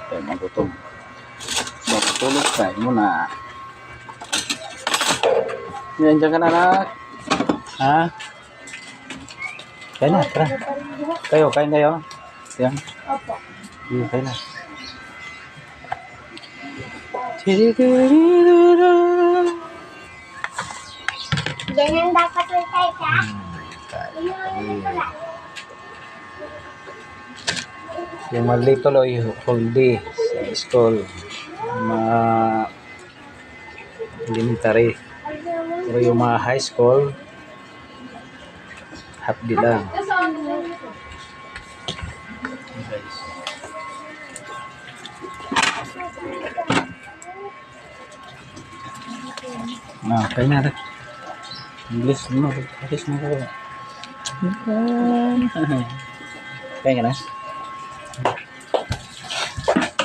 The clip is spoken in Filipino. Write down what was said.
Kaya magutom. Magtulog tayo muna. Yan, dyan ka na, anak. Ha? Kain na, tara. Kain kayo. Yan. Opo. Kain na. Ganyan dapat yung type, ha? Yung mali tuloy, whole day sa school. Elementary. Pero yung mga high school, half day lang. Kain na rin. English mo. English mo ko. Kain ka na?